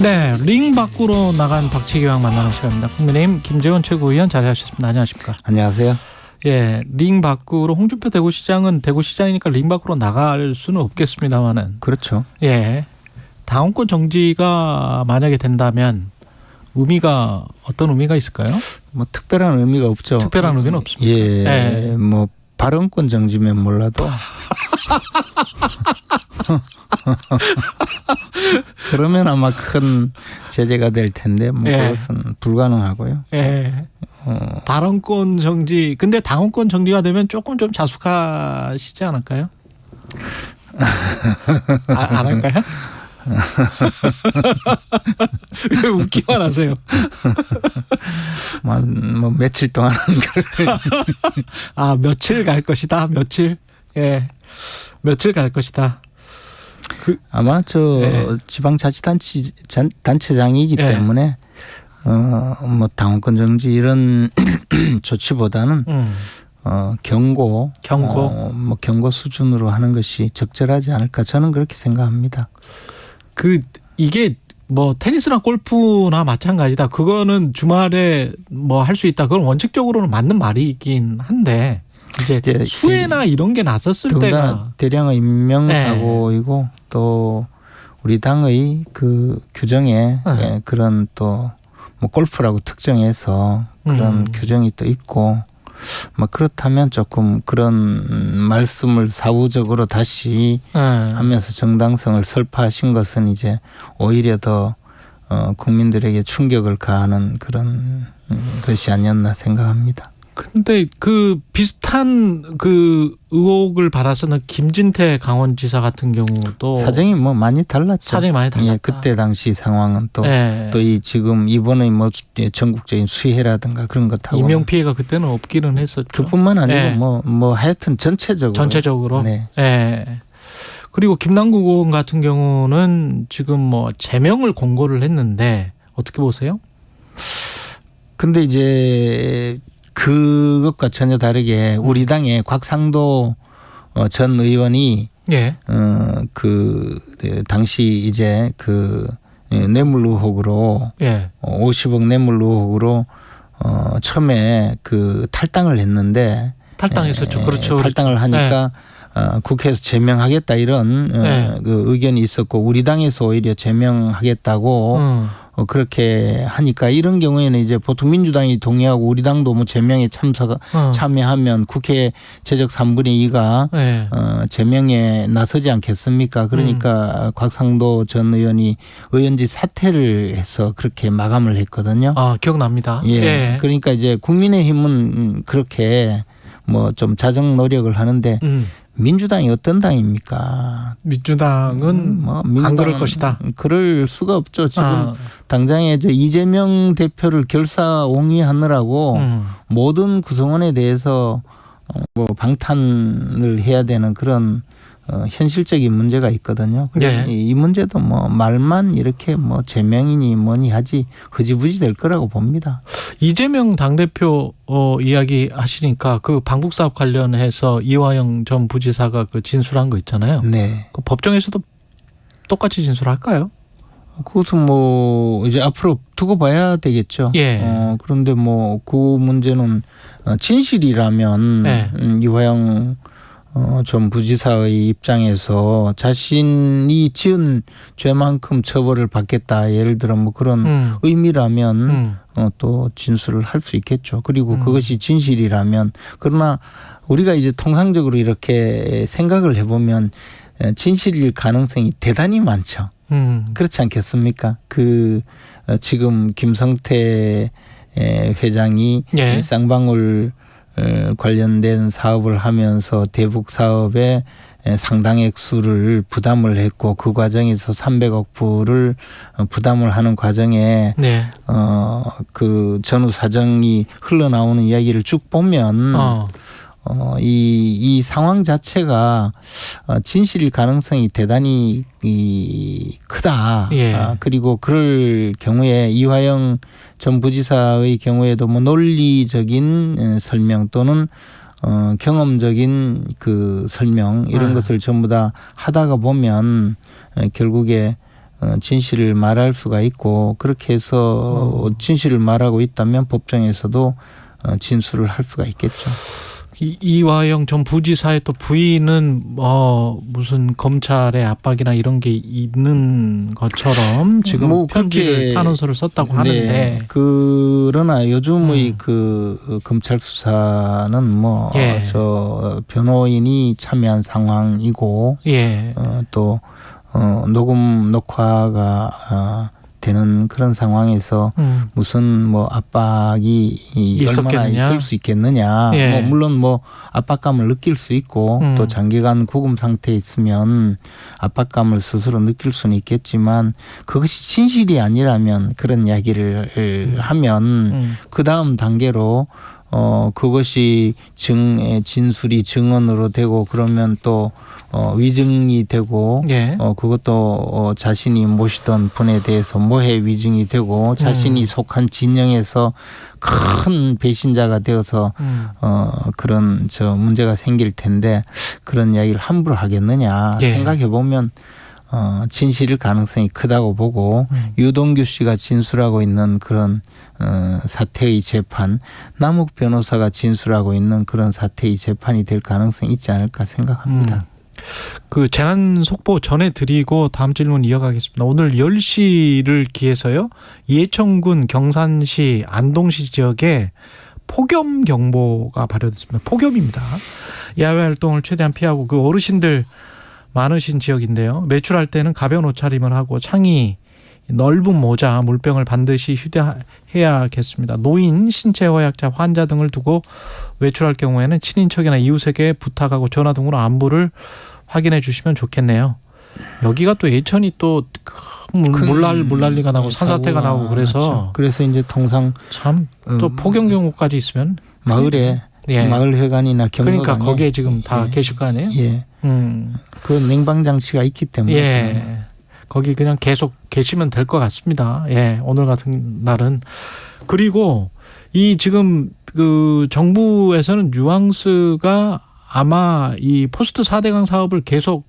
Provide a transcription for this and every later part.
네, 링 밖으로 나간 박치기왕 만나는 시간입니다. 국민의힘 김재원 최고위원 자리하셨습니다. 안녕하십니까? 안녕하세요. 예, 링 밖으로 홍준표 대구시장은 대구시장이니까 링 밖으로 나갈 수는 없겠습니다만은. 그렇죠. 예, 당원권 정지가 만약에 된다면 의미가 어떤 의미가 있을까요? 뭐 특별한 의미가 없죠. 특별한 의미는 없습니다. 예, 뭐 발언권 정지면 몰라도 그러면 아마 큰 제재가 될 텐데 뭐 그것은 불가능하고요. 예. 발언권 정지. 근데 당원권 정지가 되면 조금 좀 자숙하시지 않을까요? 안 할까요? 왜 웃기만 하세요? 뭐 며칠 동안은 아, 며칠 갈 것이다. 며칠. 예. 며칠 갈 것이다. 아마 지방자치단체장이기 때문에 뭐 당원권 정지 이런 조치보다는 경고 뭐 경고 수준으로 하는 것이 적절하지 않을까 저는 그렇게 생각합니다. 이게 뭐 테니스나 골프나 마찬가지다. 그거는 주말에 뭐 할 수 있다. 그건 원칙적으로는 맞는 말이긴 한데 이제 수해나 이런 게 났었을 때가 대량의 인명사고이고 또 우리 당의 그 규정에 그런 또 뭐 골프라고 특정해서 그런 규정이 또 있고 뭐 그렇다면 조금 그런 말씀을 사후적으로 다시 하면서 정당성을 설파하신 것은 이제 오히려 더 국민들에게 충격을 가하는 그런 것이 아니었나 생각합니다. 근데 그 비슷한 그 의혹을 받아서는 김진태 강원지사 같은 경우도 사정이 뭐 많이 달랐죠. 사정이 많이 달랐다. 예, 그때 당시 상황은 또 이 지금 이번에 뭐 전국적인 수해라든가 그런 것하고 인명 피해가 그때는 없기는 했었죠. 그뿐만 아니고 뭐 하여튼 전체적으로. 네. 예. 그리고 김남국 의원 같은 경우는 지금 뭐 제명을 공고를 했는데 어떻게 보세요? 근데 이제 그것과 전혀 다르게 우리 당의 곽상도 전 의원이 그 당시 이제 그 뇌물 의혹으로 50억 뇌물 의혹으로 처음에 그 탈당을 했는데 탈당했었죠. 그렇죠. 탈당을 하니까 국회에서 제명하겠다 이런 그 의견이 있었고 우리 당에서 오히려 제명하겠다고 그렇게 하니까 이런 경우에는 이제 보통 민주당이 동의하고 우리 당도 뭐 제명에 참여하면 국회 제적 3분의 2가 제명에 나서지 않겠습니까? 그러니까 곽상도 전 의원이 의원직 사퇴를 해서 그렇게 마감을 했거든요. 아, 기억납니다. 예. 그러니까 이제 국민의힘은 그렇게 뭐 좀 자정 노력을 하는데 민주당이 어떤 당입니까? 민주당은 안 그럴 것이다. 그럴 수가 없죠. 지금 당장에 이재명 대표를 결사옹위하느라고 모든 구성원에 대해서 뭐 방탄을 해야 되는 그런 현실적인 문제가 있거든요. 이 문제도 뭐 말만 이렇게 뭐 제명이니 뭐니 하지 흐지부지 될 거라고 봅니다. 이재명 당대표 이야기 하시니까 그 방북 사업 관련해서 이화영 전 부지사가 그 진술한 거 있잖아요. 네. 그 법정에서도 똑같이 진술할까요? 그것은 뭐 이제 앞으로 두고 봐야 되겠죠. 그런데 뭐 그 문제는 진실이라면 이화영 전 부지사의 입장에서 자신이 지은 죄만큼 처벌을 받겠다. 예를 들어 뭐 그런 의미라면 또 진술을 할 수 있겠죠. 그리고 그것이 진실이라면 그러나 우리가 이제 통상적으로 이렇게 생각을 해보면 진실일 가능성이 대단히 많죠. 그렇지 않겠습니까? 지금 김성태 회장이 쌍방울 관련된 사업을 하면서 대북 사업에 상당 액수를 부담을 했고 그 과정에서 300억 불을 부담을 하는 과정에 그 전후 사정이 흘러나오는 이야기를 쭉 보면 이 상황 자체가 진실일 가능성이 대단히 크다. 그리고 그럴 경우에 이화영 전 부지사의 경우에도 뭐 논리적인 설명 또는 경험적인 그 설명 이런 것을 전부 다 하다가 보면 결국에 진실을 말할 수가 있고 그렇게 해서 진실을 말하고 있다면 법정에서도 진술을 할 수가 있겠죠. 이화영 전 부지사의 또 부인은 무슨 검찰의 압박이나 이런 게 있는 것처럼 지금 뭐 편지를 탄원서를 썼다고 하는데 네. 그러나 요즘의 그 검찰 수사는 뭐 저 변호인이 참여한 상황이고 또 녹음 녹화가 되는 그런 상황에서 무슨 뭐 압박이 얼마나 있을 수 있겠느냐. 뭐 물론 뭐 압박감을 느낄 수 있고 또 장기간 구금 상태에 있으면 압박감을 스스로 느낄 수는 있겠지만 그것이 진실이 아니라면 그런 이야기를 하면 그 다음 단계로 그것이 진술이 증언으로 되고 그러면 또 위증이 되고 그것도 자신이 모시던 분에 대해서 모해 위증이 되고 자신이 속한 진영에서 큰 배신자가 되어서 그런 문제가 생길 텐데 그런 이야기를 함부로 하겠느냐 생각해 보면 진실일 가능성이 크다고 보고 유동규 씨가 진술하고 있는 그런 사태의 재판, 남욱 변호사가 진술하고 있는 그런 사태의 재판이 될 가능성이 있지 않을까 생각합니다. 그 재난 속보 전해드리고 다음 질문 이어가겠습니다. 오늘 10시를 기해서요. 이해천군 경산시 안동시 지역에 폭염 경보가 발효됐습니다. 폭염입니다. 야외 활동을 최대한 피하고 그 어르신들 많으신 지역인데요. 외출할 때는 가벼운 옷차림을 하고 창이 넓은 모자, 물병을 반드시 휴대해야겠습니다. 노인, 신체 허약자, 환자 등을 두고 외출할 경우에는 친인척이나 이웃에게 부탁하고 전화 등으로 안부를 확인해 주시면 좋겠네요. 여기가 또 예천이 또 물난리가 나고 산사태가 나고 그래서 맞죠. 그래서 이제 통상 참 또 폭염 경보까지 있으면 마을에 마을회관이나 경로관에 그러니까 거기에 지금 다 계실 거 아니에요? 그 냉방 장치가 있기 때문에 거기 그냥 계속 계시면 될 것 같습니다. 오늘 같은 날은. 그리고 이 지금 그 정부에서는 뉘앙스가 아마 이 포스트 4대강 사업을 계속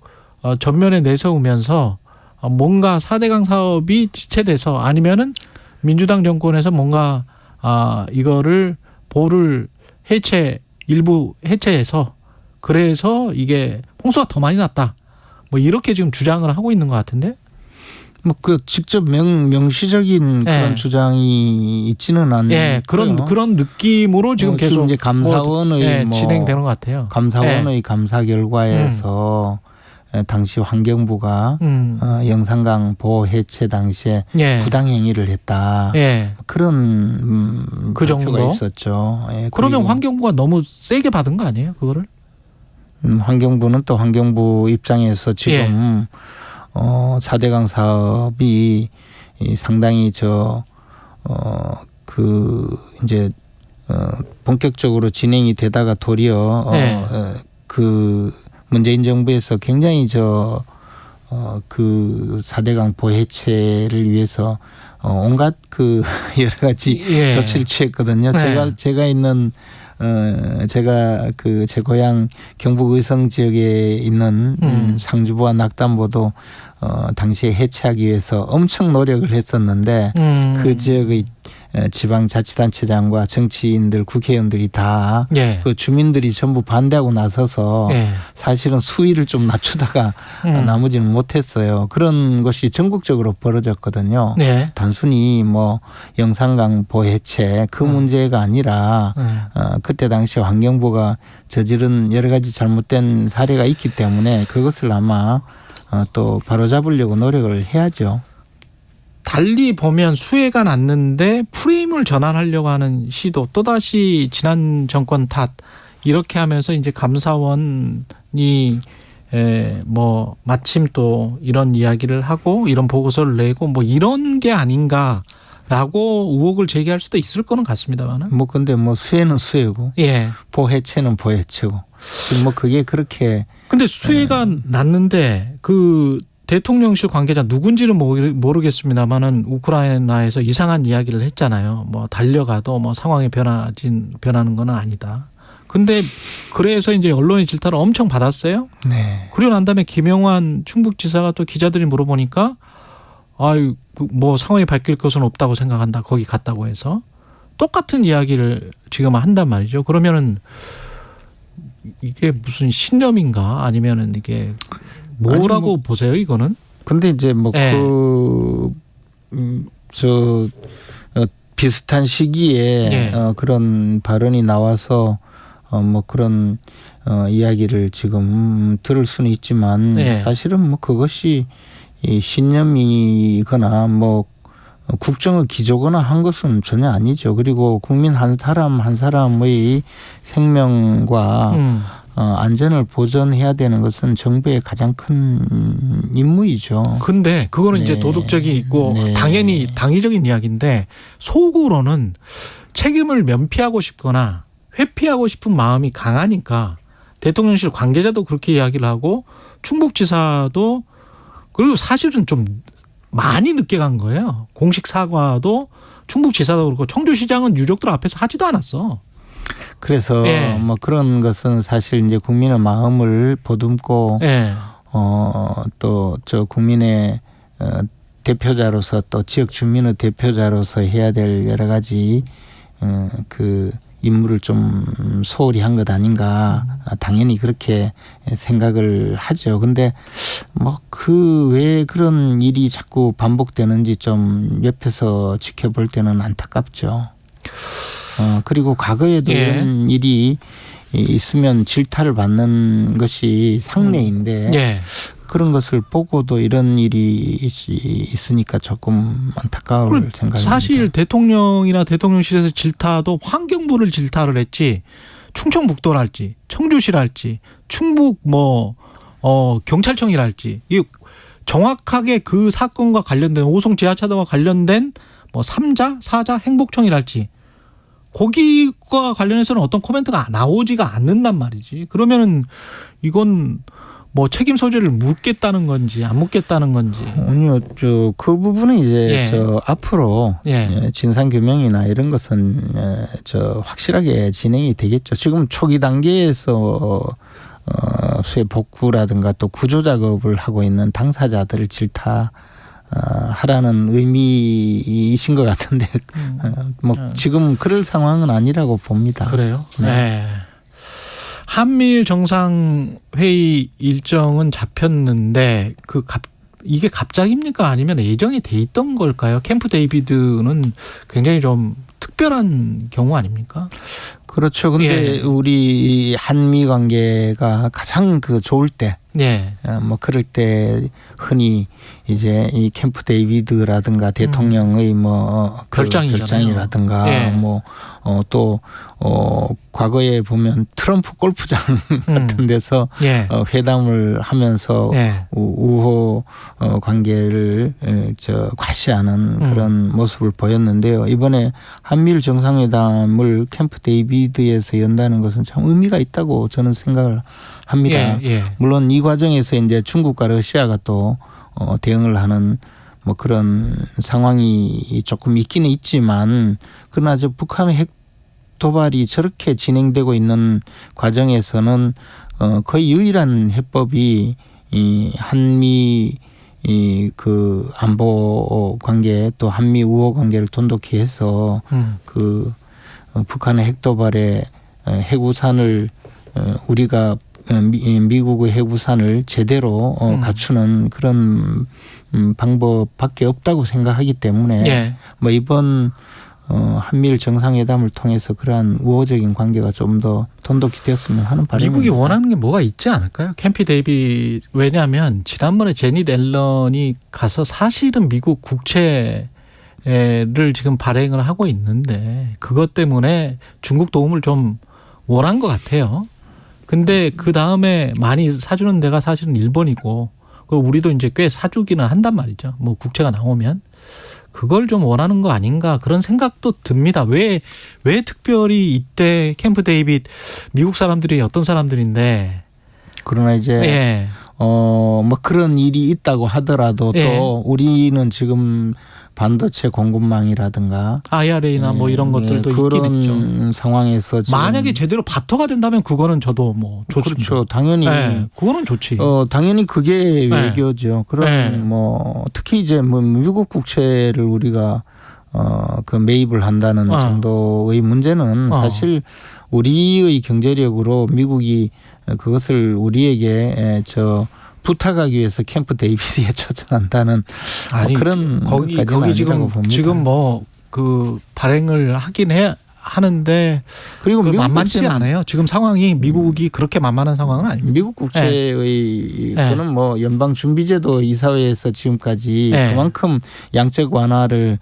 전면에 내세우면서 뭔가 4대강 사업이 지체돼서 아니면은 민주당 정권에서 뭔가 이거를 보를 일부 해체해서 그래서 이게 홍수가 더 많이 났다. 뭐 이렇게 지금 주장을 하고 있는 것 같은데. 뭐 그 직접 명시적인 그런 주장이 있지는 않는 그런 느낌으로 지금 계속 이제 감사원의 진행되는 것 같아요. 감사원의 감사 결과에서 당시 환경부가 영산강 보호 해체 당시에 부당 행위를 했다. 그런 그 발표가 정도 있었죠. 그러면 환경부가 너무 세게 받은 거 아니에요, 그거를? 환경부는 또 환경부 입장에서 지금 4대강 사업이 상당히 이제 본격적으로 진행이 되다가 도리어 그 문재인 정부에서 굉장히 그 4대강 보호 해체를 위해서 온갖 그 여러 가지 조치를 취했거든요. 제가 있는 제가 그 제 고향 경북 의성 지역에 있는 상주보와 낙담보도 당시에 해체하기 위해서 엄청 노력을 했었는데 그 지역의 지방자치단체장과 정치인들, 국회의원들이 다 그 주민들이 전부 반대하고 나서서 사실은 수위를 좀 낮추다가 나머지는 못했어요. 그런 것이 전국적으로 벌어졌거든요. 단순히 뭐 영산강 보호 해체 그 문제가 아니라 그때 당시 환경부가 저지른 여러 가지 잘못된 사례가 있기 때문에 그것을 아마 또 바로잡으려고 노력을 해야죠. 달리 보면 수해가 났는데 프레임을 전환하려고 하는 시도, 또다시 지난 정권 탓 이렇게 하면서 이제 감사원이 뭐 마침 또 이런 이야기를 하고 이런 보고서를 내고 뭐 이런 게 아닌가라고 의혹을 제기할 수도 있을 거는 같습니다만은. 뭐 근데 뭐 수해는 수해고 보해체는 보해체고 뭐 그게 그렇게. 근데 수해가 났는데 그 대통령실 관계자 누군지는 모르겠습니다만은 우크라이나에서 이상한 이야기를 했잖아요. 뭐 달려가도 뭐 상황이 변하는 건 아니다. 근데 그래서 이제 언론의 질타를 엄청 받았어요. 그리고 난 다음에 김영환 충북지사가 또 기자들이 물어보니까 아유 뭐 상황이 바뀔 것은 없다고 생각한다. 거기 갔다고 해서 똑같은 이야기를 지금 한단 말이죠. 그러면은 이게 무슨 신념인가 아니면은 이게 뭐라고 뭐, 보세요? 이거는? 근데 이제 뭐 비슷한 시기에 그런 발언이 나와서 뭐 그런 이야기를 지금 들을 수는 있지만 사실은 뭐 그것이 이 신념이거나 뭐 국정을 기조거나 한 것은 전혀 아니죠. 그리고 국민 한 사람 한 사람의 생명과 안전을 보전해야 되는 것은 정부의 가장 큰 임무이죠. 근데 그거는 이제 도덕적이고 당연히 당위적인 이야기인데 속으로는 책임을 면피하고 싶거나 회피하고 싶은 마음이 강하니까 대통령실 관계자도 그렇게 이야기를 하고 충북지사도 그리고 사실은 좀 많이 늦게 간 거예요. 공식 사과도 충북지사도 그렇고 청주시장은 유족들 앞에서 하지도 않았어. 그래서 뭐 그런 것은 사실 이제 국민의 마음을 보듬고 또 저 국민의 대표자로서 또 지역 주민의 대표자로서 해야 될 여러 가지 그 임무를 좀 소홀히 한 것 아닌가 당연히 그렇게 생각을 하죠. 근데 뭐 그 왜 그런 일이 자꾸 반복되는지 좀 옆에서 지켜볼 때는 안타깝죠. 그리고 과거에도 이런 일이 있으면 질타를 받는 것이 상례인데 그런 것을 보고도 이런 일이 있으니까 조금 안타까울 생각입니다. 사실 대통령이나 대통령실에서 질타도 환경부를 질타를 했지 충청북도랄지 청주시랄지 충북 경찰청이랄지 이 정확하게 그 사건과 관련된 오송 지하차도와 관련된 뭐 3자, 4자 행복청이랄지 거기과 관련해서는 어떤 코멘트가 나오지가 않는단 말이지. 그러면은 이건 뭐 책임 소재를 묻겠다는 건지 안 묻겠다는 건지. 아니요, 그 부분은 이제 앞으로 진상 규명이나 이런 것은 확실하게 진행이 되겠죠. 지금 초기 단계에서 수해 복구라든가 또 구조 작업을 하고 있는 당사자들을 질타. 하라는 의미이신 것 같은데 뭐 지금 그럴 상황은 아니라고 봅니다. 그래요? 네. 한미일 정상회의 일정은 잡혔는데 이게 갑자기입니까? 아니면 예정이 돼 있던 걸까요? 캠프 데이비드는 굉장히 좀 특별한 경우 아닙니까? 그렇죠. 근데 우리 한미 관계가 가장 좋을 때, 뭐 그럴 때 흔히 이제 이 캠프 데이비드라든가 대통령의 뭐 결장이라든가 뭐 또 과거에 보면 트럼프 골프장 같은 데서 회담을 하면서 우호 관계를 과시하는 그런 모습을 보였는데요. 이번에 한미일 정상회담을 캠프 데이비드에서 연다는 것은 참 의미가 있다고 저는 생각을 합니다. 물론 이 과정에서 이제 중국과 러시아가 또 대응을 하는 뭐 그런 상황이 조금 있기는 있지만 그러나 북한의 핵 도발이 저렇게 진행되고 있는 과정에서는 거의 유일한 해법이 이 한미 그 안보 관계 또 한미 우호 관계를 돈독히 해서 그 북한의 핵 도발에 핵우산을 우리가 미국의 핵우산을 제대로 갖추는 그런 방법밖에 없다고 생각하기 때문에 뭐 이번 한미일 정상회담을 통해서 그러한 우호적인 관계가 좀 더 돈독히 되었으면 하는 바람입니다. 미국이 원하는 게 뭐가 있지 않을까요? 캠프 데이비드 왜냐하면 지난번에 제닛 앨런이 가서 사실은 미국 국채를 지금 발행을 하고 있는데 그것 때문에 중국 도움을 좀 원한 것 같아요. 근데 그 다음에 많이 사주는 데가 사실은 일본이고 우리도 이제 꽤 사주기는 한단 말이죠. 뭐 국채가 나오면. 그걸 좀 원하는 거 아닌가 그런 생각도 듭니다. 왜 특별히 이때 캠프 데이비드 미국 사람들이 어떤 사람들인데 그러나 이제 뭐 그런 일이 있다고 하더라도 또 우리는 지금 반도체 공급망이라든가 IRA나 뭐 이런 것들도 그런 있긴 있죠. 상황에서 지금 만약에 제대로 바터가 된다면 그거는 저도 뭐 좋습니다. 그렇죠. 당연히 그거는 좋지. 당연히 그게 외교죠. 그런 뭐 특히 이제 뭐 미국 국채를 우리가 그 매입을 한다는 정도의 문제는 사실 우리의 경제력으로 미국이 그것을 우리에게 부탁하기 위해서 캠프 데이비드에 초청한다는 아니, 그런 거기 지금 뭐 그 발행을 하긴 하는데 그리고 그 미국 만만치 않아요. 지금 상황이 미국이 그렇게 만만한 상황은 아닙니다. 미국 국채의 저는 뭐 연방 준비제도 이사회에서 지금까지 그만큼 양적 완화를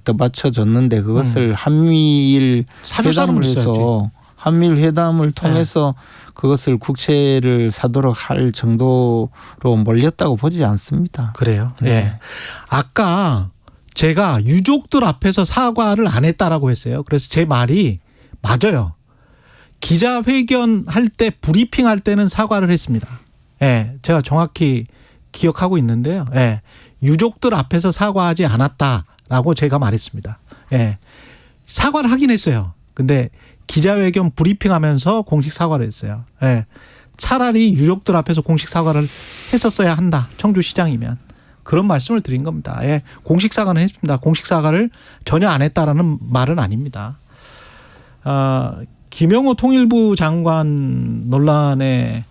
떠받쳐줬는데 그것을 한미일 회담을 해서 한미일 회담을 통해서 그것을 국채를 사도록 할 정도로 몰렸다고 보지 않습니다. 그래요. 아까 제가 유족들 앞에서 사과를 안 했다라고 했어요. 그래서 제 말이 맞아요. 기자회견 할 때 브리핑 할 때는 사과를 했습니다. 제가 정확히 기억하고 있는데요. 유족들 앞에서 사과하지 않았다라고 제가 말했습니다. 사과를 하긴 했어요. 근데 기자회견 브리핑하면서 공식 사과를 했어요. 차라리 유족들 앞에서 공식 사과를 했었어야 한다. 청주시장이면. 그런 말씀을 드린 겁니다. 공식 사과는 했습니다. 공식 사과를 전혀 안 했다라는 말은 아닙니다. 김영호 통일부 장관 논란에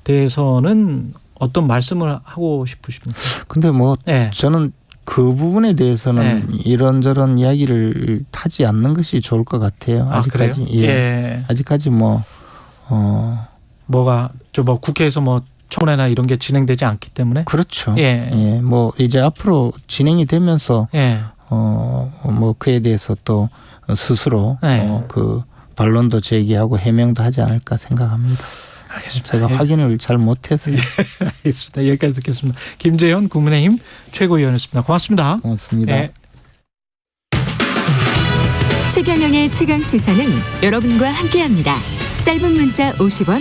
대해서는 어떤 말씀을 하고 싶으십니까? 근데 뭐 저는 그 부분에 대해서는 이런저런 이야기를 하지 않는 것이 좋을 것 같아요. 아직까지. 그래요? 아직까지 뭐 뭐가 뭐 국회에서 뭐 청문회나 이런 게 진행되지 않기 때문에. 그렇죠. 뭐 이제 앞으로 진행이 되면서 뭐 그에 대해서 또 스스로 그 반론도 제기하고 해명도 하지 않을까 생각합니다. 알겠습니다. 제가 확인을 잘 못해서요. 알겠습니다. 여기까지 듣겠습니다. 김재현 국민의힘 최고위원이었습니다. 고맙습니다. 고맙습니다. 최경영의 최강 시사는 여러분과 함께합니다. 짧은 문자 50원.